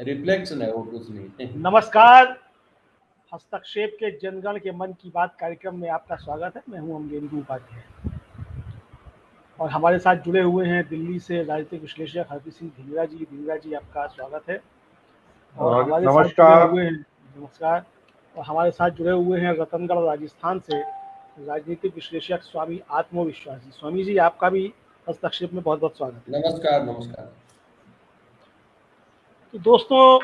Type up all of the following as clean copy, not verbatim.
Reflection है, वो कुछ नहीं। नमस्कार। हस्तक्षेप के जनगण के मन की बात कार्यक्रम में आपका स्वागत है। मैं हूं अमरेंदु उपाध्याय और हमारे साथ जुड़े हुए हैं दिल्ली से राजनीतिक विश्लेषक हरदीप सिंह ढींगरा जी। ढींगरा जी, आपका स्वागत है। और हमारे साथ जुड़े नमस्कार। हुए हैं नमस्कार। और हमारे साथ जुड़े हुए हैं रतनगढ़ राजस्थान से राजनीतिक विश्लेषक स्वामी आत्मविश्वास जी। स्वामी जी, आपका भी हस्तक्षेप में बहुत बहुत स्वागत है। नमस्कार नमस्कार। तो दोस्तों,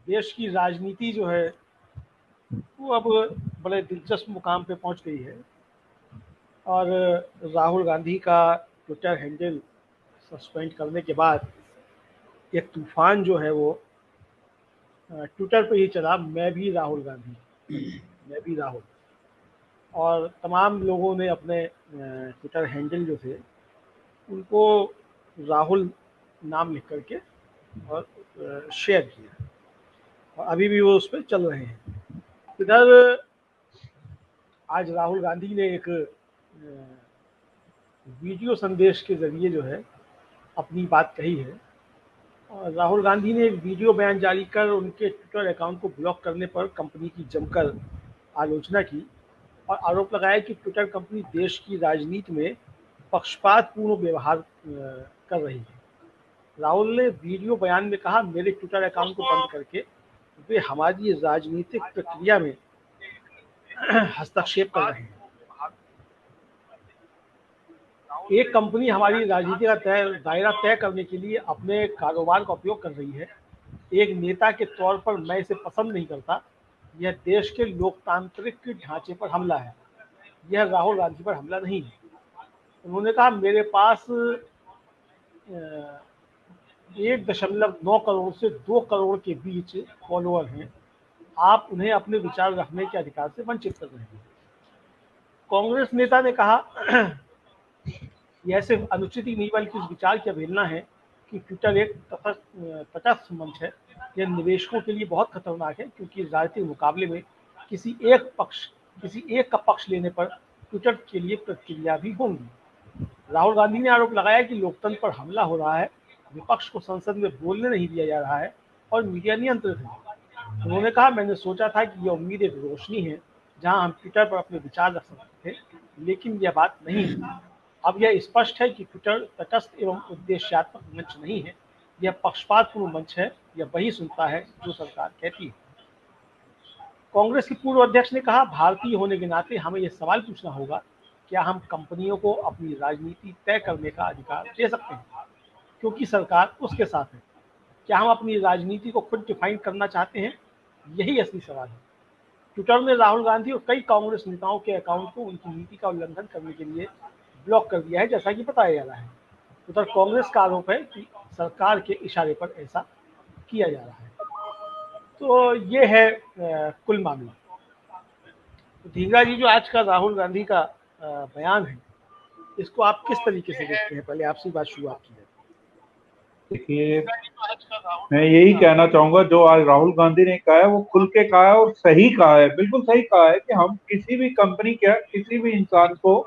देश की राजनीति जो है वो अब बड़े दिलचस्प मुकाम पे पहुंच गई है और राहुल गांधी का ट्विटर हैंडल सस्पेंड करने के बाद एक तूफान जो है वो ट्विटर पे ही चला। मैं भी राहुल गांधी, मैं भी राहुल। और तमाम लोगों ने अपने ट्विटर हैंडल जो थे उनको राहुल नाम लिख करके और शेयर किया और अभी भी वो उस पर चल रहे हैं। इधर आज राहुल गांधी ने एक वीडियो संदेश के ज़रिए जो है अपनी बात कही है। और राहुल गांधी ने एक वीडियो बयान जारी कर उनके ट्विटर अकाउंट को ब्लॉक करने पर कंपनी की जमकर आलोचना की और आरोप लगाया कि ट्विटर कंपनी देश की राजनीति में पक्षपातपूर्ण व्यवहार कर रही है। राहुल ने वीडियो बयान में कहा, मेरे ट्विटर अकाउंट को बंद करके वे हमारी राजनीतिक प्रक्रिया में हस्तक्षेप कर रहे हैं। एक कंपनी हमारी राजनीति का दायरा तय करने के लिए अपने कारोबार का उपयोग कर रही है। एक नेता के तौर पर मैं इसे पसंद नहीं करता। यह देश के लोकतांत्रिक ढांचे पर हमला है, यह राहुल गांधी पर हमला नहीं है। उन्होंने कहा, मेरे पास 1.9 करोड़ से 2 करोड़ के बीच फॉलोअर हैं। आप उन्हें अपने विचार रखने के अधिकार से वंचित कर रहे हैं। कांग्रेस नेता ने कहा, यह सिर्फ अनुचित ही नहीं बल्कि इस विचार की अवहेलना है कि ट्विटर एक तटस्थ मंच है। यह निवेशकों के लिए बहुत खतरनाक है क्योंकि राजनीतिक मुकाबले में किसी एक का पक्ष लेने पर ट्विटर के लिए प्रतिक्रिया भी होंगी। राहुल गांधी ने आरोप लगाया कि लोकतंत्र पर हमला हो रहा है, विपक्ष को संसद में बोलने नहीं दिया जा रहा है और मीडिया नियंत्रित है। उन्होंने कहा, मैंने सोचा था कि यह उम्मीद एक रोशनी है जहां हम ट्विटर पर अपने विचार रख सकते थे, लेकिन यह बात नहीं है। अब यह स्पष्ट है कि ट्विटर तटस्थ एवं उद्देश्यात्मक मंच नहीं है, यह पक्षपातपूर्ण मंच है। यह वही सुनता है जो सरकार कहती है। कांग्रेस के पूर्व अध्यक्ष ने कहा, भारतीय होने के नाते हमें यह सवाल पूछना होगा, क्या हम कंपनियों को अपनी राजनीति तय करने का अधिकार दे सकते हैं क्योंकि सरकार उसके साथ है? क्या हम अपनी राजनीति को खुद डिफाइन करना चाहते हैं? यही असली सवाल है। ट्विटर ने राहुल गांधी और कई कांग्रेस नेताओं के अकाउंट को उनकी नीति का उल्लंघन करने के लिए ब्लॉक कर दिया है, जैसा कि बताया जा रहा है। उधर कांग्रेस का आरोप है कि सरकार के इशारे पर ऐसा किया जा रहा है। तो ये है कुल मामला। तो ढींगरा जी, जो आज का राहुल गांधी का बयान है, इसको आप किस तरीके से देखते हैं? पहले आपसे बात शुरुआत की है। देखिए, मैं यही कहना चाहूंगा, जो आज राहुल गांधी ने कहा है वो खुल के कहा है और सही कहा है, बिल्कुल सही कहा है कि हम किसी भी कंपनी के किसी भी इंसान को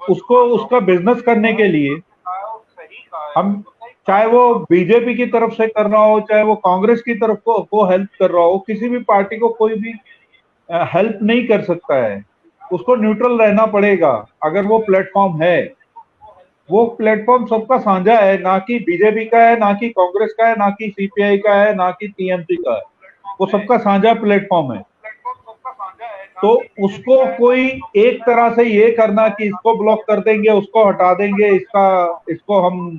उसको उसका बिजनेस करने के लिए, हम चाहे वो बीजेपी की तरफ से कर रहा हो, चाहे वो कांग्रेस की तरफ को हेल्प कर रहा हो, किसी भी पार्टी को कोई भी हेल्प नहीं कर सकता है। उसको न्यूट्रल रहना पड़ेगा। अगर वो प्लेटफॉर्म है, वो प्लेटफॉर्म सबका साझा है, ना कि बीजेपी का है, ना कि कांग्रेस का है, ना कि सीपीआई का है, ना कि टीएमसी का है। वो सबका साझा प्लेटफॉर्म है। तो उसको कोई एक तरह से ये करना कि इसको ब्लॉक कर देंगे, उसको हटा देंगे, इसको हम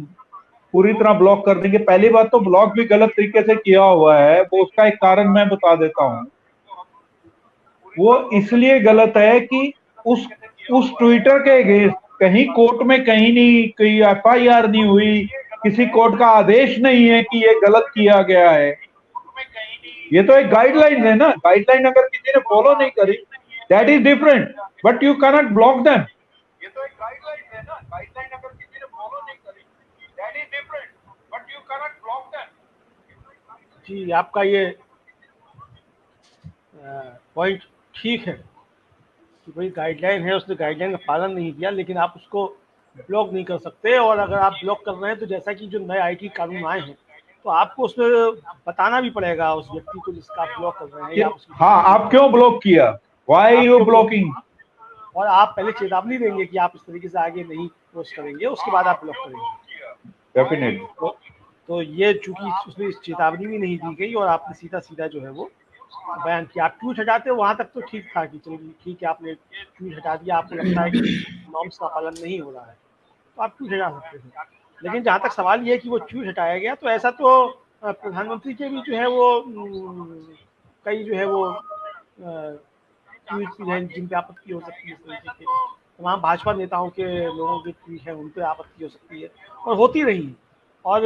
पूरी तरह ब्लॉक कर देंगे। पहली बात तो ब्लॉक भी गलत तरीके से किया हुआ है। वो उसका एक कारण मैं बता देता हूं। वो इसलिए गलत है कि उस ट्विटर के अगेंस्ट कहीं कोर्ट में कहीं नहीं, कोई एफआईआर नहीं हुई, किसी कोर्ट का आदेश नहीं है कि ये गलत किया गया है। ये तो एक गाइडलाइन है ना। गाइडलाइन अगर किसी ने फॉलो नहीं करी, that is different, but you can not block them. ये तो एक गाइडलाइन है ना। गाइडलाइन अगर किसी ने फॉलो नहीं करी, that is different, but you can not block them. जी, आपका ये पॉइंट ठीक है कि भाई गाइडलाइन है, उसने गाइडलाइन का पालन नहीं किया, लेकिन आप उसको ब्लॉक नहीं कर सकते। और अगर आप ब्लॉक कर रहे हैं तो जैसा कि जो नए आईटी कानून आए हैं, तो आपको उसमें बताना भी पड़ेगा उस व्यक्ति को जिसका आप ब्लॉक कर रहे हैं या उसकी, हाँ, आप क्यों ब्लॉक किया, वाई यू ब्लॉकिंग, और आप पहले चेतावनी देंगे कि आप इस तरीके से आगे नहीं पोस्ट करेंगे, उसके बाद आप ब्लॉक करेंगे। डेफिनेटली। तो ये चूंकि उसमें चेतावनी भी नहीं दी गई और आपने सीधा सीधा जो है वो बयान किया। आप ट्वीट हटाते वहां तक तो ठीक था कि चलिए ठीक है, आपने ट्वीट हटा दिया, आपको लगता है कि नॉर्म्स का पालन नहीं हो रहा है तो आप ट्वीट हटा सकते थे। लेकिन जहाँ तक सवाल ये है कि वो ट्वीट हटाया गया, तो ऐसा तो प्रधानमंत्री के भी जो है वो कई जो है वो ट्वीट हैं जिन पे आपत्ति हो सकती है। इस तरीके के तमाम भाजपा नेताओं के लोगों के ट्वीट हैं उन पे आपत्ति हो सकती है और होती रही। और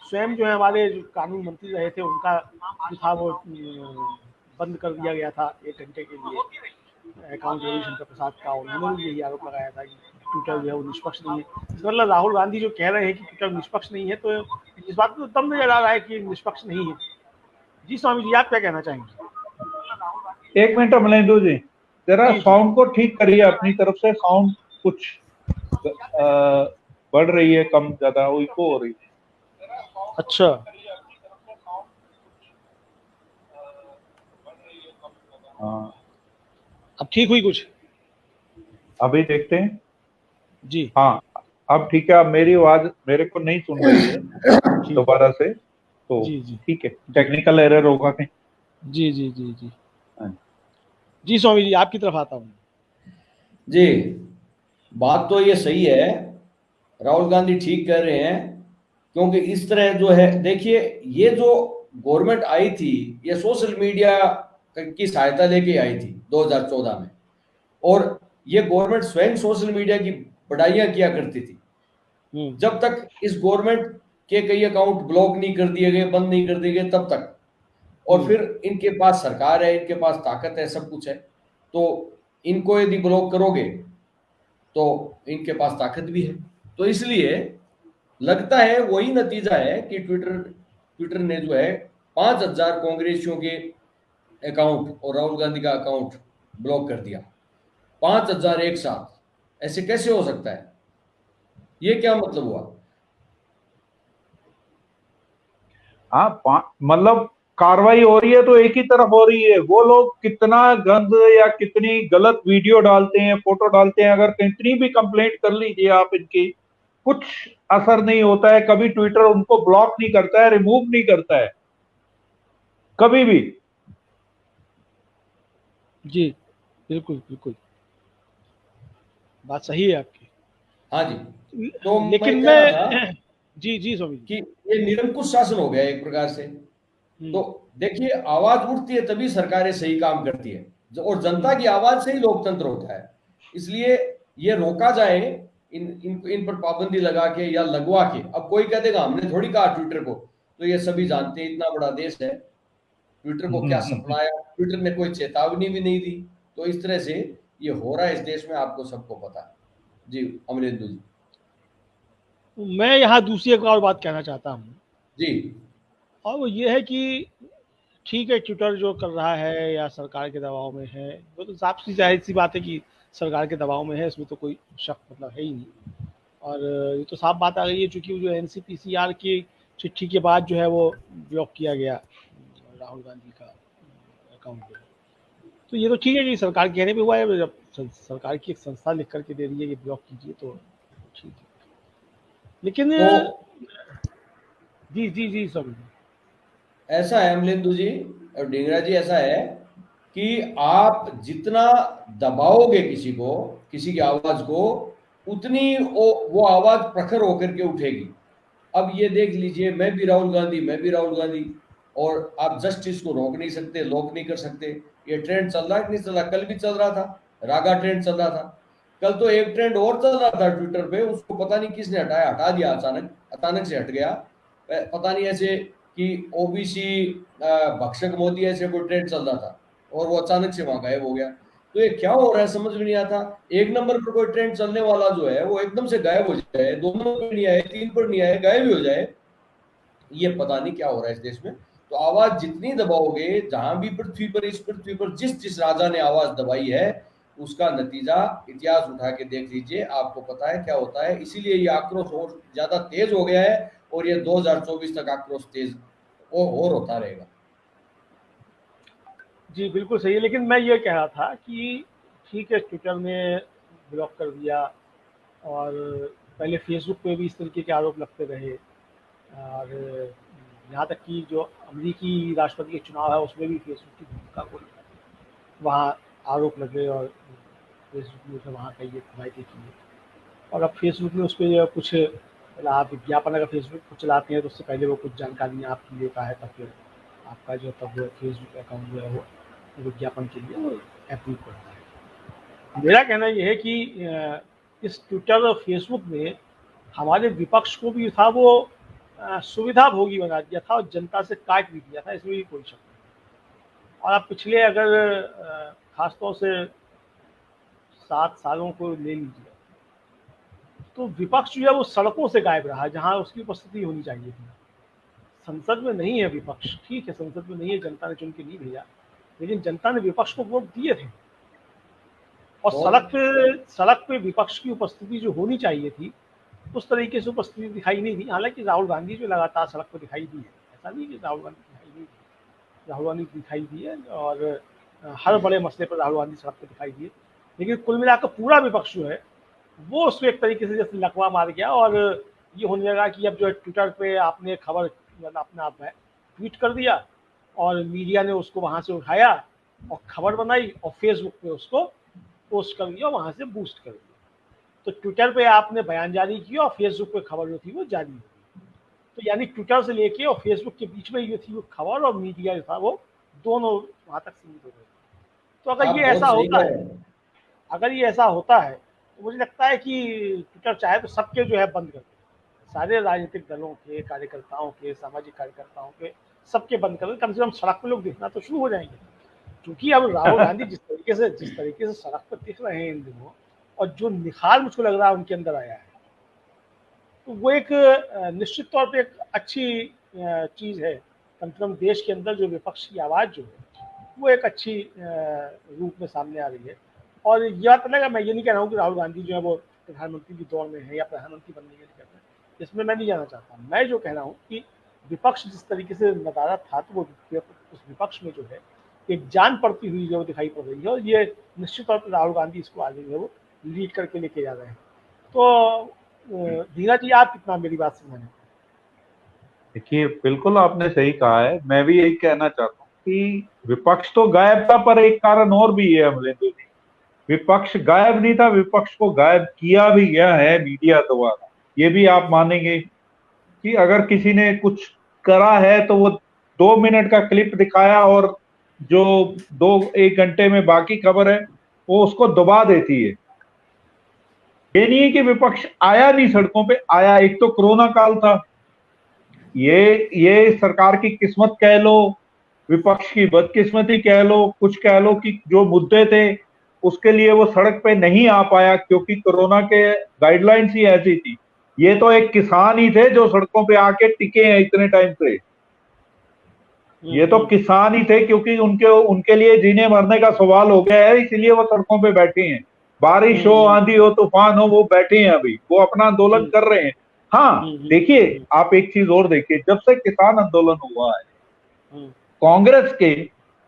स्वयं जो है हमारे जो कानून मंत्री रहे थे उनका जो था वो बंद कर दिया गया था 1 घंटे के लिए, अकाउंट रविशंकर प्रसाद का। उन्होंने भी यही आरोप लगाया था कि ट्विटर जो है वो निष्पक्ष नहीं है। इस मतलब राहुल गांधी जो कह रहे हैं कि ट्विटर निष्पक्ष नहीं है, तो इस बात को तब नजर आ रहा है कि निष्पक्ष नहीं है। जी स्वामी जी, आप क्या कहना चाहेंगे? एक मिनट अमलेंदु जी, जरा साउंड को ठीक करिए अपनी तरफ से, साउंड कुछ बढ़ रही है, कम ज्यादा इको हो रही है। अच्छा, हाँ, अब ठीक हुई कुछ? अभी देखते हैं जी हाँ, अब ठीक है। अब मेरी आवाज मेरे को नहीं सुन रही है दोबारा से, तो जी जी ठीक है, टेक्निकल एरर होगा कहीं। जी जी जी जी हाँ। जी स्वामी जी, आपकी तरफ आता हूँ। जी, बात तो ये सही है, राहुल गांधी ठीक कह रहे हैं। क्योंकि इस तरह जो है, देखिए ये जो गवर्नमेंट आई थी ये सोशल मीडिया की सहायता लेके आई थी 2014 में, और ये गवर्नमेंट स्वयं सोशल मीडिया की बढ़ाइयाँ किया करती थी। जब तक इस गवर्नमेंट के कई अकाउंट ब्लॉक नहीं कर दिए गए, बंद नहीं कर दिए गए तब तक, और फिर इनके पास सरकार है, इनके पास ताकत है, सब कुछ है, तो इनको यदि ब्लॉक करोगे तो इनके पास ताकत भी है। तो इसलिए लगता है वही नतीजा है कि ट्विटर ने जो है 5,000 कांग्रेसियों के अकाउंट और राहुल गांधी का अकाउंट ब्लॉक कर दिया। 5,000 एक साथ, ऐसे कैसे हो सकता है? ये क्या मतलब हुआ? हाँ, मतलब कार्रवाई हो रही है तो एक ही तरफ हो रही है। वो लोग कितना गंद या कितनी गलत वीडियो डालते हैं, फोटो डालते हैं, अगर कितनी भी कंप्लेंट कर लीजिए आप इनकी, कुछ असर नहीं होता है। कभी ट्विटर उनको ब्लॉक नहीं करता है, रिमूव नहीं करता है, कभी भी। जी बिल्कुल बिल्कुल, बात सही है आपकी। हाँ जी, तो लेकिन मैं कह रहा था जी जी स्वामी जी, कि ये निरंकुश शासन हो गया एक प्रकार से। तो देखिए, आवाज उठती है तभी सरकारें सही काम करती है, और जनता की आवाज से ही लोकतंत्र होता है। इसलिए ये रोका जाए, इन पर पाबंदी लगा के या लगवा के। अब कोई कह देगा हमने थोड़ी कहा ट्विटर को, तो ये सभी जानते हैं इतना बड़ा देश है, ट्विटर को क्या सपनाया, ट्विटर ने कोई चेतावनी भी नहीं दी। तो इस तरह से ये हो रहा है इस देश में, आपको सबको पता है। जी अमरेंदु जी। मैं यहाँ दूसरी एक और बात कहना चाहता हूँ जी, और वो ये है कि ठीक है, ट्विटर जो कर रहा है या सरकार के दबाव में है, वो तो साफ सी जाहिर सी बात है कि सरकार के दबाव में है, इसमें तो कोई शक मतलब है ही नहीं। और ये तो साफ बात आ गई है, चूंकि जो एनसीपीसीआर की चिट्ठी के बाद जो है वो ब्लॉक किया गया राहुल गांधी का अकाउंट पे। तो ये तो ठीक है कि सरकार के कहने पे हुआ है, जब सरकार की एक संस्था लिख करके दे रही है कि ब्लॉक कीजिए तो ठीक है। लेकिन तो जी जी जी सब ऐसा है अमलेंदु जी और डिंगरा जी, ऐसा है कि आप जितना दबाओगे किसी को, किसी की आवाज को, उतनी वो आवाज प्रखर होकर के उठेगी। अब ये देख लीजिए, मैं भी राहुल गांधी, मैं भी राहुल गांधी, और आप जस्टिस को रोक नहीं सकते, लॉक नहीं कर सकते। ये ट्रेंड चल रहा है कि नहीं चल रहा? कल भी चल रहा था, रागा ट्रेंड चल रहा था। कल तो एक ट्रेंड और चल रहा था ट्विटर पे, उसको पता नहीं किसने हटाया, हटा दिया अचानक से हट गया। पता नहीं, ऐसे कि ओबीसी भक्षक मोदी, ऐसे कोई ट्रेंड चल रहा था और वो अचानक से वहां गायब हो गया। तो ये क्या हो रहा है समझ में नहीं आता। एक नंबर पर कोई ट्रेंड चलने वाला जो है वो एकदम से गायब हो जाए, 2 नंबर पर नहीं आए, 3 पर नहीं आए, गायब ही हो जाए। ये पता नहीं क्या हो रहा है इस देश में। तो आवाज जितनी दबाओगे, जहां भी पृथ्वी पर, इस पृथ्वी पर जिस राजा ने आवाज दबाई है, उसका नतीजा इतिहास उठा के देख लीजिए, आपको पता है क्या होता है। इसीलिए ये आक्रोश और ज्यादा तेज हो गया है और ये 2024 तक आक्रोश तेज और होता रहेगा। जी बिल्कुल सही है, लेकिन मैं ये कह रहा था कि ठीक है, ट्विटर ने ब्लॉक कर दिया, और पहले फेसबुक पे भी इस तरीके के आरोप लगते रहे, और यहाँ तक कि जो अमेरिकी राष्ट्रपति के चुनाव है उसमें भी फेसबुक की भूमिका को वहाँ आरोप लगे, और फेसबुक ने उसे वहाँ कई हिमायतें की है। और अब फेसबुक ने उस पर कुछ, आप विज्ञापन अगर फेसबुक को चलाते हैं तो उससे पहले वो कुछ जानकारियाँ आपकी लेता है, तब फिर आपका जो तब फेसबुक अकाउंट जो है वो विज्ञापन के लिए वो अप्रूव करता है। मेरा कहना ये है कि इस ट्विटर और फेसबुक ने हमारे विपक्ष को भी था वो सुविधा भोगी बना दिया था, और जनता से काट भी दिया था, इसमें भी कोई शक नहीं। और आप पिछले अगर खासतौर से 7 सालों को ले लीजिए, तो विपक्ष जो है वो सड़कों से गायब रहा, जहां उसकी उपस्थिति होनी चाहिए थी। संसद में नहीं है विपक्ष, ठीक है, संसद में नहीं है, जनता ने चुन के नहीं भेजा, लेकिन जनता ने विपक्ष को वोट दिए थे। और सड़क पे विपक्ष की उपस्थिति जो होनी चाहिए थी, उस तरीके से उपस्थिति दिखाई नहीं दी। हालांकि राहुल गांधी जो लगातार सड़क पर दिखाई दी है, ऐसा नहीं कि राहुल गांधी दिखाई नहीं दी, राहुल गांधी दिखाई दी है, और हर बड़े मसले पर राहुल गांधी सड़क पर दिखाई दी है, लेकिन कुल मिलाकर पूरा विपक्ष जो है वो उसको एक तरीके से जैसे लकवा मार गया। और ये होने लगा कि अब जो है ट्विटर पे आपने खबर अपने आप में ट्वीट कर दिया, और मीडिया ने उसको वहाँ से उठाया और खबर बनाई, और फेसबुक पे उसको पोस्ट कर दिया, वहाँ से बूस्ट कर दिया। तो ट्विटर पे आपने बयान जारी किया और फेसबुक पे खबर जो थी वो जारी हो गई। तो यानी ट्विटर से लेके और फेसबुक के बीच में ये थी वो खबर, और मीडिया जो था वो दोनों वहाँ तक सीमित हो गए। तो अगर ये ऐसा होता है, अगर ये ऐसा होता है, तो मुझे लगता है कि ट्विटर चाहे तो सबके जो है बंद कर दे, सारे राजनीतिक दलों के कार्यकर्ताओं के, सामाजिक कार्यकर्ताओं के, सबके बंद कर दे, कम से कम सड़क पे लोग दिखना तो शुरू हो जाएंगे। क्योंकि अब राहुल गांधी जिस तरीके से सड़क पर दिख रहे हैं इन दिनों, और जो निखार मुझको लग रहा है उनके अंदर आया है, तो वो एक निश्चित तौर पे एक अच्छी चीज़ है। कम से कम देश के अंदर जो विपक्ष की आवाज़ जो है वो एक अच्छी रूप में सामने आ रही है। और ये बात लगा, मैं ये नहीं कह रहा हूँ कि राहुल गांधी जो है वो प्रधानमंत्री की दौड़ में है या प्रधानमंत्री बनने के लिए कर रहे हैं, इसमें मैं नहीं जाना चाहता। मैं जो कह रहा हूँ कि विपक्ष जिस तरीके से नदारद था, तो वो उस विपक्ष में जो है एक जान पड़ती हुई जो दिखाई पड़ रही है, और ये निश्चित तौर पर राहुल गांधी इसको आगे जो है वो लीड करके लेके जा रहे हैं। तो धीरज जी, आप कितना मेरी बात समझ? देखिए, बिल्कुल आपने सही कहा है। मैं भी यही कहना चाहता हूँ कि विपक्ष तो गायब था, पर एक कारण और भी है अमलेंदु जी। विपक्ष गायब नहीं था, विपक्ष को गायब किया भी गया है मीडिया द्वारा। ये भी आप मानेंगे कि अगर किसी ने कुछ करा है तो वो 2 मिनट का क्लिप दिखाया, और जो 1 घंटे में बाकी खबर है वो उसको दबा देती है। ये नहीं है कि विपक्ष आया नहीं सड़कों पे, आया। एक तो कोरोना काल था, ये सरकार की किस्मत कह लो, विपक्ष की बदकिस्मती कह लो, कुछ कह लो, कि जो मुद्दे थे उसके लिए वो सड़क पे नहीं आ पाया, क्योंकि कोरोना के गाइडलाइंस ही ऐसी थी। ये तो एक किसान ही थे जो सड़कों पे आके टिके हैं इतने टाइम से। ये तो किसान ही थे, क्योंकि उनके लिए जीने मरने का सवाल हो गया है, इसलिए वो सड़कों पे बैठे हैं। बारिश हो, आंधी हो, तूफान हो, वो बैठे हैं, अभी वो अपना आंदोलन कर रहे हैं। हाँ, देखिए, आप एक चीज और देखिए, जब से किसान आंदोलन हुआ है, कांग्रेस के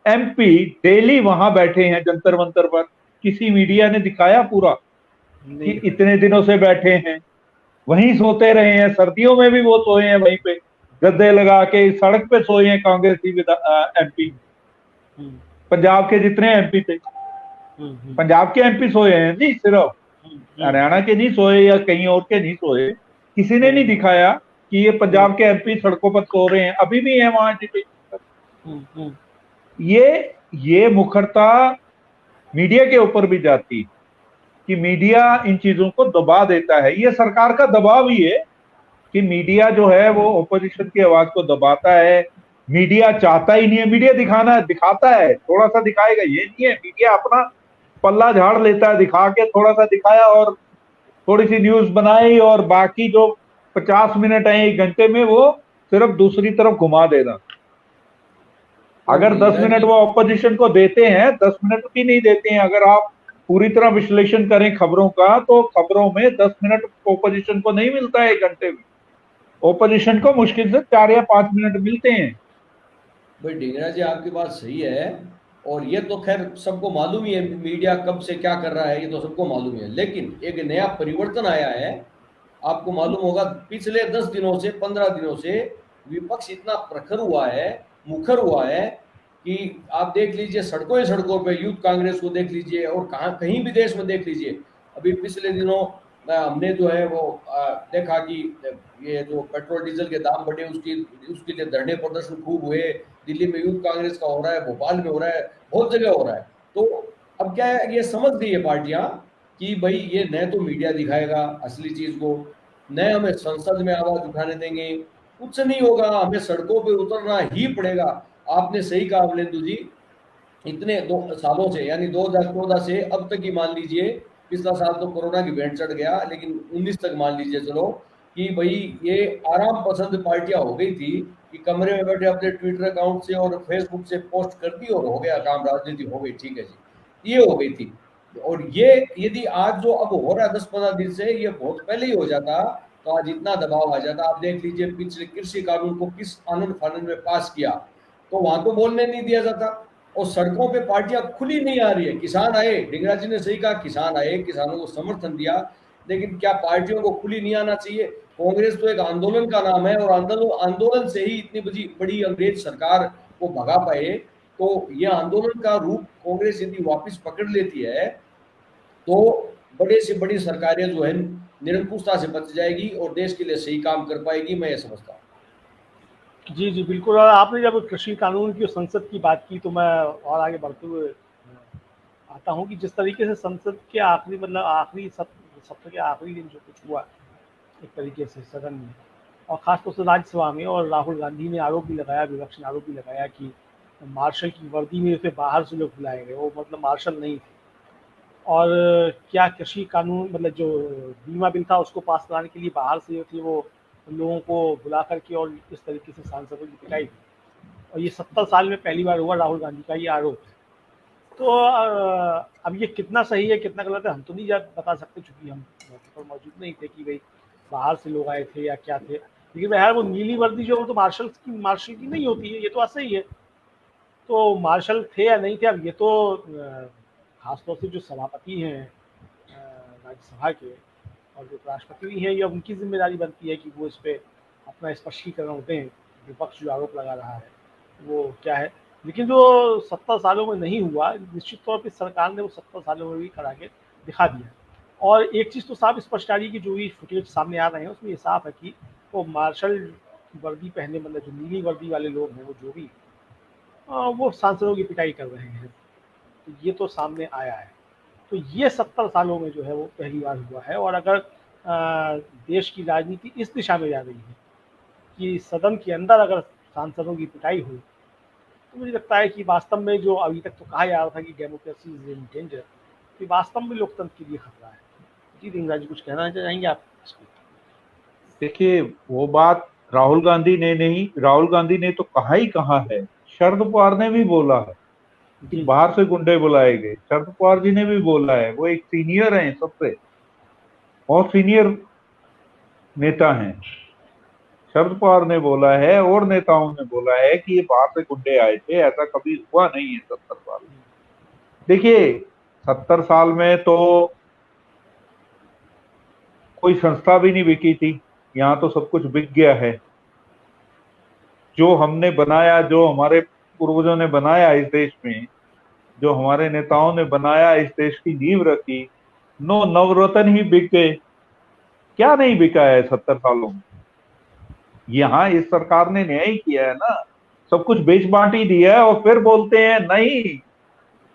एमपी डेली वहां बैठे हैं जंतर मंतर पर। किसी मीडिया ने दिखाया पूरा कि इतने दिनों से बैठे हैं, वहीं सोते रहे हैं, सर्दियों में भी वो सोए हैं वहीं पे, गद्दे लगा के सड़क पे सोए हैं कांग्रेसी एमपी। पंजाब के जितने एमपी थे, पंजाब के एमपी सोए हैं, नहीं सिर्फ हरियाणा के नहीं सोए या कहीं और के नहीं सोए। किसी ने नहीं दिखाया कि ये पंजाब के एमपी सड़कों पर सो रहे हैं, अभी भी है वहां। ये मुखरता मीडिया के ऊपर भी जाती कि मीडिया इन चीजों को दबा देता है। ये सरकार का दबाव ही है कि मीडिया जो है वो ओपोजिशन की आवाज को दबाता है। मीडिया चाहता ही नहीं है, मीडिया दिखाता है, थोड़ा सा दिखाएगा, ये नहीं है। मीडिया अपना पल्ला झाड़ लेता है, दिखा के थोड़ा सा दिखाया और थोड़ी सी न्यूज बनाई, और बाकी जो 50 मिनट है 1 घंटे में वो सिर्फ दूसरी तरफ घुमा देना। अगर 10 मिनट वो ऑपोजिशन को देते हैं, 10 मिनट भी नहीं देते हैं। अगर आप पूरी तरह विश्लेषण करें खबरों का, तो खबरों में 10 मिनट ऑपोजिशन को नहीं मिलता है 1 घंटे में। ओपोजिशन को मुश्किल से 4 या 5 मिनट मिलते हैं। भाई ढींगरा जी आपकी बात सही है, और ये तो खैर सबको मालूम ही है मीडिया कब से क्या कर रहा है, ये तो सबको मालूम है। लेकिन एक नया परिवर्तन आया है, आपको मालूम होगा पिछले 10 दिनों से 15 दिनों से विपक्ष इतना प्रखर हुआ है, मुखर हुआ है कि आप देख लीजिए सड़कों पे यूथ कांग्रेस को देख लीजिए, और कहीं भी देश में देख लीजिए। अभी पिछले दिनों हमने जो है वो देखा कि ये जो पेट्रोल डीजल के दाम बढ़े उसके लिए धरने प्रदर्शन खूब हुए। दिल्ली में यूथ कांग्रेस का हो रहा है, भोपाल में हो रहा है, बहुत जगह हो रहा है। तो अब क्या है, ये समझ गई है पार्टियां कि भाई ये न तो मीडिया दिखाएगा असली चीज को, न हमें संसद में आवाज उठाने देंगे, कुछ नहीं होगा, हमें सड़कों पे उतरना ही पड़ेगा। आपने सही कहा अमलेंदु जी, इतने 2 सालों से यानी 2014 से अब तक ही मान लीजिए, पिछला साल तो कोरोना की भेंट चढ़ गया, लेकिन 19 तक मान लीजिए चलो कि भाई ये आराम पसंद पार्टियां हो गई थी कि कमरे में बैठे अपने ट्विटर अकाउंट से और फेसबुक से पोस्ट कर दी और हो गया काम, राजनीति हो गई, ठीक है जी, ये हो गई थी। और ये यदि आज जो अब हो रहा है 10-15 दिन से, ये बहुत पहले ही हो जाता तो आज इतना दबाव आ जाता। आप देख लीजिए पिछले कृषि कानून को किस आनंद फानंद में पास किया, तो वहां तो बोलने नहीं दिया जाता, और सड़कों पे पार्टियां खुली नहीं आ रही है। किसान आए, ढींगरा जी ने सही कहा, किसान आए, किसानों को समर्थन दिया, लेकिन क्या पार्टियों को खुली नहीं आना चाहिए? कांग्रेस तो एक आंदोलन का नाम है, और आंदोलन से ही इतनी बड़ी अंग्रेज सरकार को भगा पाए। तो ये आंदोलन का रूप कांग्रेस यदि वापस पकड़ लेती है तो बड़े से बड़ी सरकारें जो है निरंकुशता से बच जाएगी और देश के लिए सही काम कर पाएगी, मैं ये समझता हूँ। जी जी बिल्कुल। और आपने जब कृषि कानून की और संसद की बात की, तो मैं और आगे बढ़ते हुए आता हूँ कि जिस तरीके से संसद के आखिरी मतलब आखिरी सत्र के आखिरी दिन जो कुछ हुआ एक तरीके से सदन में, और खासतौर से राज्यसभा में, और राहुल गांधी ने आरोप भी लगाया, विपक्ष ने आरोप भी लगाया कि मार्शल की वर्दी में उसे बाहर से लोग बुलाए गए, वो मतलब मार्शल नहीं थे। और क्या कृषि कानून मतलब जो बीमा बिल था उसको पास कराने के लिए बाहर से जो थे वो लोगों को बुला करके और इस तरीके से सांसदों की पिटाई की। और ये 70 साल में पहली बार हुआ, राहुल गांधी का ये आरोप। तो अब ये कितना सही है कितना गलत है हम तो नहीं बता सकते, चूंकि हम मौके पर मौजूद नहीं थे कि भाई बाहर से लोग आए थे या क्या थे। लेकिन बहर वो नीली वर्दी जो तो मार्शल की नहीं होती है, ये तो असही है। तो मार्शल थे या नहीं थे, अब ये तो खासतौर से जो सभापति हैं राज्यसभा के और जो राष्ट्रपति भी हैं, ये उनकी जिम्मेदारी बनती है कि वो इस पर अपना स्पष्टीकरण दें, विपक्ष जो आरोप लगा रहा है वो क्या है। लेकिन जो 70 सालों में नहीं हुआ, निश्चित तौर पर सरकार ने वो 70 सालों में भी करा के दिखा दिया। और एक चीज़ तो साफ स्पष्ट आ रही है कि जो भी फुटेज सामने आ रहे हैं उसमें ये साफ है कि वो मार्शल वर्दी पहने मतलब जो नीली वर्दी वाले लोग हैं वो जो भी वो सांसदों की पिटाई कर रहे हैं। तो ये तो सामने आया है। तो ये 70 सालों में जो है वो पहली बार हुआ है। और अगर देश की राजनीति इस दिशा में जा रही है कि सदन के अंदर अगर सांसदों की पिटाई हो, तो मुझे लगता है कि वास्तव में जो अभी तक तो कहा जा रहा था कि डेमोक्रेसी इज इन डेंजर, तो वास्तव में लोकतंत्र के लिए खतरा है। जी ढींगरा जी कुछ कहना चाहेंगे आप? देखिए वो बात राहुल गांधी ने नहीं, राहुल गांधी ने तो कहा ही कहा है, शरद पवार ने भी बोला है कि बाहर से गुंडे बुलाए गए। शरद पवार जी ने भी बोला है, वो एक सीनियर हैं, सबसे और सीनियर नेता हैं। शरद पवार ने बोला है और नेताओं ने बोला है कि ये बाहर से गुंडे आए थे, ऐसा कभी हुआ नहीं है 70 साल में। देखिए 70 साल में तो कोई संस्था भी नहीं बिकी थी, यहाँ तो सब कुछ बिक गया है। जो हमने बनाया, जो हमारे पूर्वजों ने बनाया इस देश में, जो हमारे नेताओं ने बनाया, इस देश की नींव रखी, नवरत्न ही बिक गए। क्या नहीं बिका है 70 सालों में? यहाँ इस सरकार ने न्याय किया है ना, सब कुछ बेच बांट ही दिया है, और फिर बोलते हैं नहीं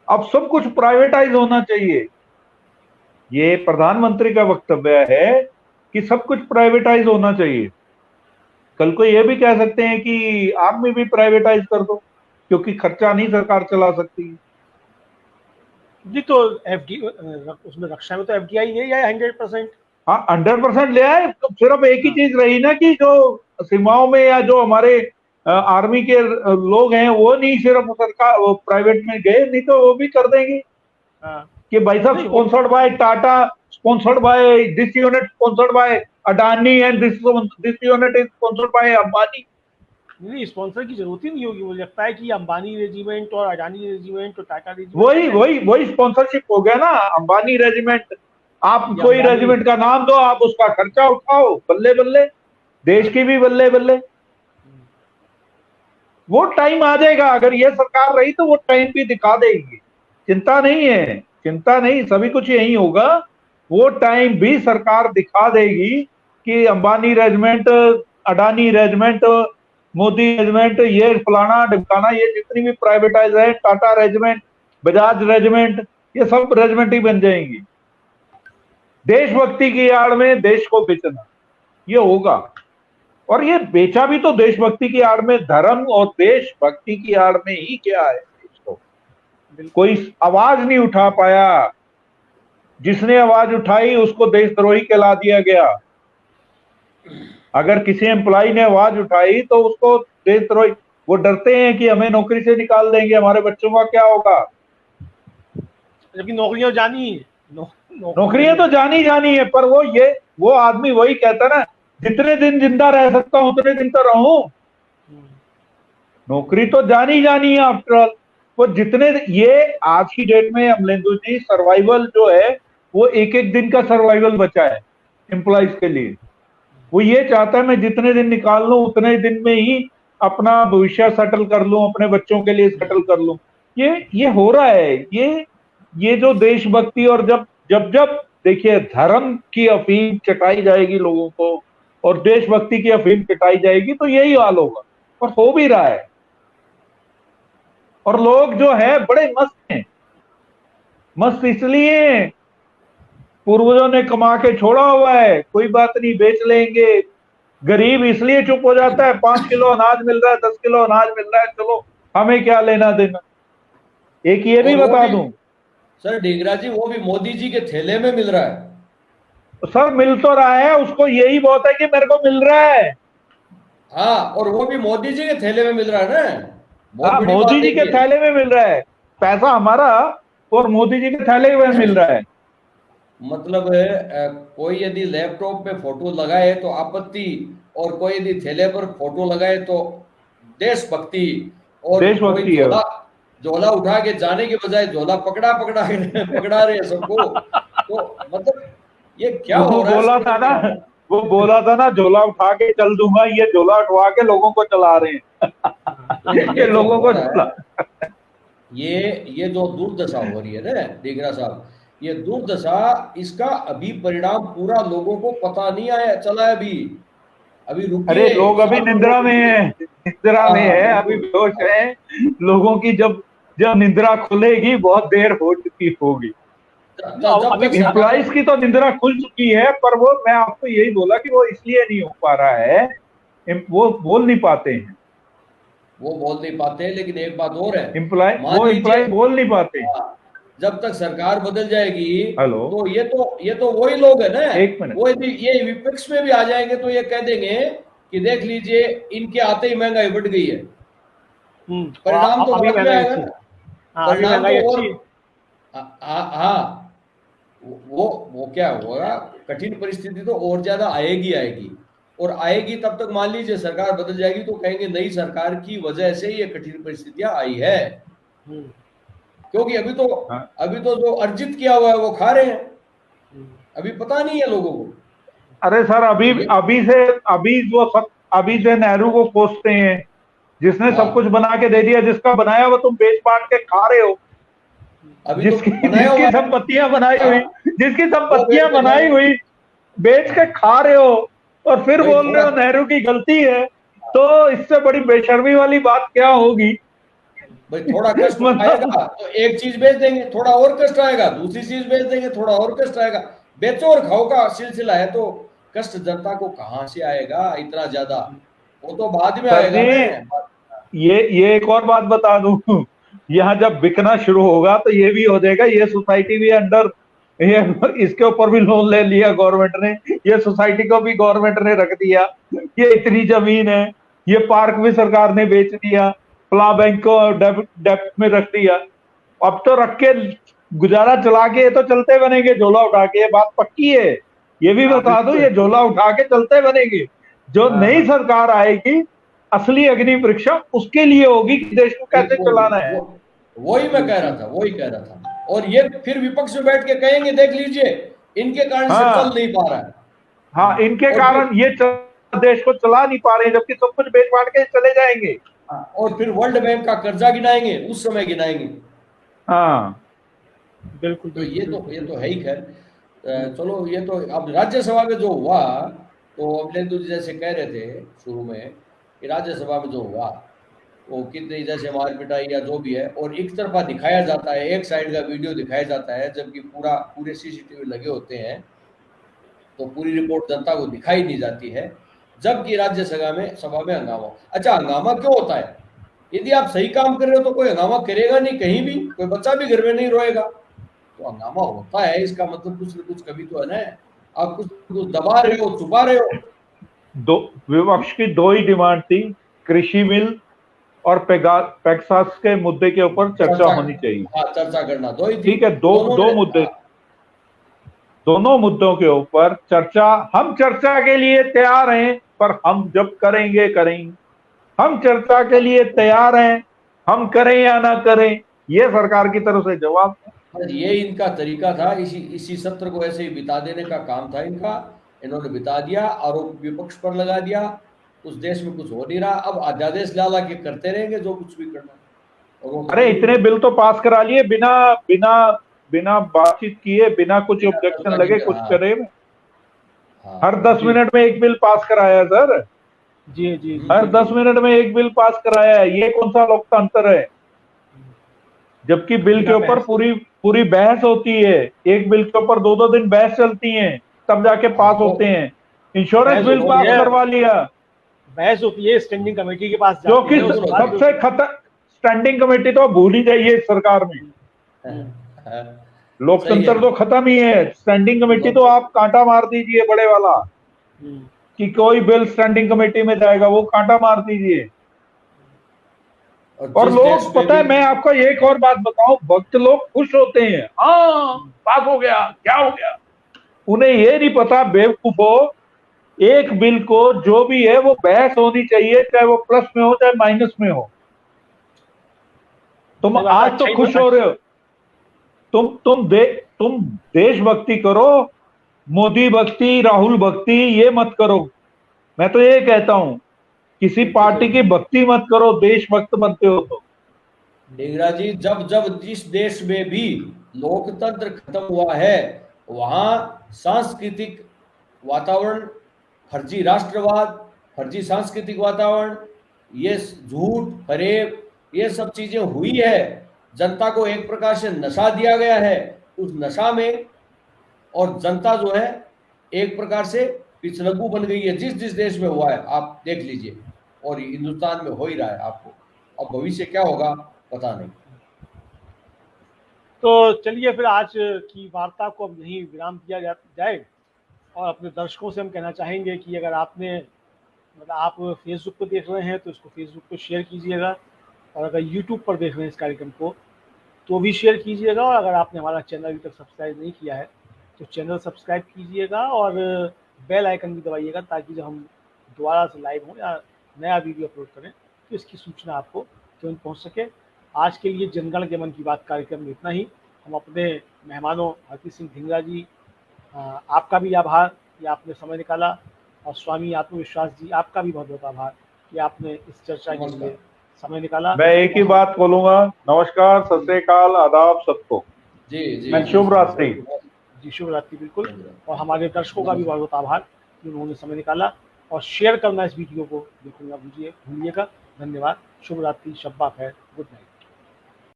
अब सब कुछ प्राइवेटाइज होना चाहिए। ये प्रधानमंत्री का वक्तव्य है कि सब कुछ प्राइवेटाइज होना चाहिए। कल को ये भी कह सकते हैं कि आर्मी भी प्राइवेटाइज कर दो, क्योंकि खर्चा नहीं सरकार चला सकती। जी तो उसमें रक्षा में तो FDI ले आया 100%। हाँ 100% ले आए। तो सिर्फ एक ही चीज रही ना कि जो सीमाओं में या जो हमारे आर्मी के लोग हैं वो नहीं सिर्फ सरकार वो प्राइवेट में गए, नहीं तो वो भी कर देंगे कि भाई साहब sponsored by Tata, sponsored by this unit, sponsored by Adani and this unit is sponsored by Ambani. नहीं, स्पॉन्सर की जरूरत ही नहीं होगी। मुझे लगता है कि अंबानी रेजिमेंट और अडानी रेजिमेंट और टाटा रेजिमेंट वही स्पॉन्सरशिप हो गया ना, अंबानी रेजिमेंट। आप या कोई अंबानी। रेजिमेंट का नाम दो, आप उसका खर्चा उठाओ, बल्ले बल्ले, देश की भी बल्ले बल्ले। वो टाइम आ जाएगा, अगर ये सरकार रही तो वो टाइम भी दिखा देगी। चिंता नहीं है, चिंता नहीं, सभी कुछ यही होगा। वो टाइम भी सरकार दिखा देगी कि Ambani regiment, Adani regiment, Modi regiment, ये फलाना ढिमकाना, ये जितनी भी प्राइवेटाइज है, टाटा रेजिमेंट, बजाज रेजिमेंट, ये सब रेजिमेंट ही बन जाएंगी। देशभक्ति की आड़ में देश को बेचना, ये होगा। और ये बेचा भी तो देशभक्ति की आड़ में, धर्म और देशभक्ति की आड़ में ही क्या है देश को। कोई आवाज नहीं उठा पाया, जिसने आवाज उठाई उसको देशद्रोही कहला दिया गया। अगर किसी एम्प्लॉय ने आवाज उठाई तो उसको देशद्रोही, वो डरते हैं कि हमें नौकरी से निकाल देंगे, हमारे बच्चों का क्या होगा। जबकि नौकरियां जानी है, नौकरियां तो जानी है, पर वो आदमी वही कहता ना, जितने दिन जिंदा रह सकता हूं उतने दिन तो रहूं। नौकरी तो जानी है आफ्टर ऑल। वो जितने, ये आज की डेट में अमलेंदु जी, सर्वाइवल जो है वो एक एक दिन का सर्वाइवल बचा है एम्प्लॉइज के लिए। वो ये चाहता है मैं जितने दिन निकाल लूं उतने दिन में ही अपना भविष्य सेटल कर लूं, अपने बच्चों के लिए सेटल कर लूं। ये हो रहा है। ये जो देशभक्ति, और जब देखिए धर्म की अफीम चटाई जाएगी लोगों को और देशभक्ति की अफीम चटाई जाएगी तो यही हाल होगा, और हो भी रहा है। और लोग जो है बड़े मस्त हैं। मस्त इसलिए पूर्वजों ने कमा के छोड़ा हुआ है, कोई बात नहीं, बेच लेंगे। गरीब इसलिए चुप हो जाता है, 5 किलो अनाज मिल रहा है, 10 किलो अनाज मिल रहा है, चलो हमें क्या लेना देना। एक ये भी बता दूं सर, ढींगरा जी, वो भी मोदी जी के थैले में मिल रहा है। सर, मिल तो रहा है, उसको यही बहुत है कि मेरे को मिल रहा है। हाँ, और वो भी मोदी जी के थैले में मिल रहा है ना। हाँ, मोदी जी के थैले में मिल रहा है पैसा हमारा, और मोदी जी के थैले में मिल रहा है। मतलब कोई यदि लैपटॉप पे फोटो लगाए तो आपत्ति, और कोई यदि थैले पर फोटो लगाए तो देशभक्ति, और देशभक्ति कोई झोला उठा के जाने के बजाय झोला पकड़ा रहे सबको। तो मतलब ये क्या हो रहा है? वो बोला था ना झोला उठा के चल दूंगा, ये झोला उठवा के लोगों को चला रहे हैं। ये लोगों को ये जो दुर्दशा हो रही है ना ढींगरा साहब, ये दुर्दशा, इसका अभी परिणाम पूरा लोगों को पता नहीं आया चला है अभी रुकिए। अरे लोग अभी निद्रा में है, अभी बेहोश है। लोगों की जब निद्रा खुलेगी बहुत देर हो चुकी होगी। एम्प्लॉइज की तो निद्रा खुल चुकी है, पर वो, मैं आपको यही बोला कि वो इसलिए नहीं हो पा रहा है, वो बोल नहीं पाते हैं। लेकिन एक बात और है, एम्प्लॉय बोल नहीं पाते। जब तक सरकार बदल जाएगी हेलो, तो ये तो वही लोग है ना, एक मिनट, वो यदि ये विपक्ष में भी आ जाएंगे तो ये कह देंगे कि देख लीजिए इनके आते ही महंगाई बढ़ गई है। परिणाम तो अभी आएगा ना, परिणाम तो, हाँ, वो क्या होगा, कठिन परिस्थिति तो और ज्यादा आएगी। और आएगी तब तक, मान लीजिए सरकार बदल जाएगी तो कहेंगे नई सरकार की वजह से ये कठिन परिस्थितियां आई है, क्योंकि अभी तो जो अर्जित किया हुआ है वो खा रहे हैं, अभी पता नहीं है लोगों को। अरे सर, अभी से नेहरू को कोसते हैं, जिसने सब कुछ बना के दे दिया, जिसका बनाया वो तुम बेच बांट के खा रहे हो। जिसकी संपत्तियां बनाई हुई बेच के खा रहे हो, और फिर बोल रहे हो नेहरू की गलती है। तो इससे बड़ी बेशर्मी वाली बात क्या होगी भाई? थोड़ा कष्ट आएगा तो एक चीज बेच देंगे, थोड़ा और कष्ट आएगा दूसरी चीज बेच देंगे, थोड़ा और कष्ट आएगा। बेचो और खाओ का सिलसिला है, तो कष्ट जनता को कहां से आएगा इतना ज्यादा? वो तो बाद में आएगा। ये एक और बात बता दूं, यहाँ जब बिकना शुरू होगा तो ये भी हो जाएगा, ये सोसाइटी भी अंडर, ये इसके ऊपर भी लोन ले लिया गवर्नमेंट ने, ये सोसाइटी को भी गवर्नमेंट ने रख दिया, ये इतनी जमीन है, ये पार्क भी सरकार ने बेच दिया, फ्ला बैंक को डेप्ट में रख दिया। अब तो रख के गुजारा चला के तो चलते बनेंगे झोला उठा के, ये बात पक्की है। ये भी बता दो, ये झोला उठा के चलते बनेंगे। जो नई सरकार आएगी, असली अग्नि परीक्षा उसके लिए होगी कि देश को कैसे चलाना है। वही मैं कह रहा था। और ये फिर विपक्ष में बैठ के कहेंगे, देख लीजिए इनके कारण से चल नहीं पा रहा है। हाँ, इनके कारण ये देश को चला नहीं पा रहे, जबकि सब कुछ बेच बांट के चले जाएंगे। और फिर वर्ल्ड बैंक का कर्जा गिनाएंगे, उस समय गिनाएंगे। हाँ बिल्कुल। तो ये तो है ही। खैर चलो, ये तो अब राज्यसभा में जो हुआ, तो अमलेंदु जी जैसे कह रहे थे शुरू में कि राज्यसभा में जो हुआ वो कितनी जैसे मार पिटाई या जो भी है, और एक तरफा दिखाया जाता है, एक साइड का वीडियो दिखाया जाता है, जबकि पूरे सीसीटीवी लगे होते हैं, तो पूरी रिपोर्ट जनता को दिखाई नहीं जाती है। जबकि राज्यसभा में हंगामा। अच्छा, हंगामा क्यों होता है? यदि आप सही काम कर रहे हो तो कोई हंगामा करेगा नहीं, कहीं भी कोई बच्चा भी घर में नहीं रोएगा। तो हंगामा होता है, इसका मतलब कुछ न कुछ कभी तो है ना। आप कुछ दबा रहे हो, छुपा रहे हो। विपक्ष की दो ही डिमांड थी, कृषि बिल और पेगासस के मुद्दे के ऊपर चर्चा होनी चाहिए। हाँ, चर्चा करना दो ही थी। ठीक है, दो मुद्दे, दोनों मुद्दों के ऊपर चर्चा। हम चर्चा के लिए तैयार हैं, पर हम जब करेंगे। हम चर्चा के लिए तैयार हैं, हम करें या ना करें, ये सरकार की तरफ से जवाब है। ये इनका तरीका था, इसी सत्र को ऐसे ही बिता देने का काम था इनका। इन्होंने बिता दिया, आरोप विपक्ष पर लगा दिया। उस देश में कुछ हो नहीं रहा, अब अध्यादेश ला के करते रहेंगे जो कुछ भी करना। अरे इतने बिल तो पास करा लिए बिना बातचीत किए, बिना कुछ ऑब्जेक्शन लगे, कुछ करे। हर 10 मिनट में एक बिल पास कराया सर। जी। हर 10 मिनट में एक बिल पास कराया है, ये कौन सा लोकतंत्र है? जबकि बिल के ऊपर पूरी बहस होती है, एक बिल के ऊपर 2-2 दिन बहस चलती है, तब जाके पास होते हैं। इंश्योरेंस बिल पास करवा लिया, बहस होती है, स्टैंडिंग कमेटी के पास जो कि सबसे स्टैंडिंग कमेटी तो भूल ही जाइए इस सरकार में। लोकतंत्र तो खत्म ही है। स्टैंडिंग कमेटी तो आप कांटा मार दीजिए, बड़े वाला कि कोई बिल स्टैंडिंग कमेटी में जाएगा, वो कांटा मार दीजिए। और लोग, पता है, मैं आपको एक और बात बताऊं, भक्त लोग खुश होते हैं, हाँ पास हो गया, क्या हो गया। उन्हें ये नहीं पता, बेवकूफो, एक बिल को जो भी है वो बहस होनी चाहिए, चाहे वो प्लस में हो चाहे माइनस में हो। तुम आज तो खुश हो रहे हो, तुम देशभक्ति करो, मोदी भक्ति, राहुल भक्ति ये मत करो। मैं तो ये कहता हूं, किसी पार्टी की भक्ति मत करो, देशभक्त बनते हो तो। डिंगरा जी, जब जिस देश में भी लोकतंत्र खत्म हुआ है, वहां सांस्कृतिक वातावरण, फर्जी राष्ट्रवाद, फर्जी सांस्कृतिक वातावरण, ये झूठ फरेब, ये सब चीजें हुई है। जनता को एक प्रकार से नशा दिया गया है, उस नशा में, और जनता जो है एक प्रकार से पिछलग्गू बन गई है। जिस देश में हुआ है आप देख लीजिए, और हिंदुस्तान में हो ही रहा है आपको। अब भविष्य क्या होगा पता नहीं। तो चलिए फिर आज की वार्ता को अब यहीं विराम दिया जाए, और अपने दर्शकों से हम कहना चाहेंगे कि अगर आप फेसबुक पर देख रहे हैं तो इसको फेसबुक पर शेयर कीजिएगा, और अगर यूट्यूब पर देख रहे हैं इस कार्यक्रम को तो भी शेयर कीजिएगा, और अगर आपने हमारा चैनल अभी तक सब्सक्राइब नहीं किया है तो चैनल सब्सक्राइब कीजिएगा, और बेल आइकन भी दबाइएगा, ताकि जब हम दोबारा से लाइव हों या नया वीडियो अपलोड करें तो इसकी सूचना आपको तुरंत पहुंच सके। आज के लिए जनगण के मन की बात कार्यक्रम में इतना ही। हम अपने मेहमानों हरकी सिंह ढींगरा जी, आपका भी आभार कि आपने समय निकाला, और स्वामी आत्मविश्वास जी, आपका भी बहुत बहुत आभार कि आपने इस चर्चा के लिए समय निकाला। मैं एक ही बात बोलूंगा, नमस्कार, सत श्री अकाल, आदाब सबको। जी शुभ रात्रि। जी शुभ रात्रि, बिल्कुल। और हमारे दर्शकों का भी बहुत बहुत आभार कि उन्होंने समय निकाला, और शेयर करना इस वीडियो को बिल्कुल ना भूलिएगा। धन्यवाद। शुभ रात्रि, शब्बा खैर, गुड नाइट।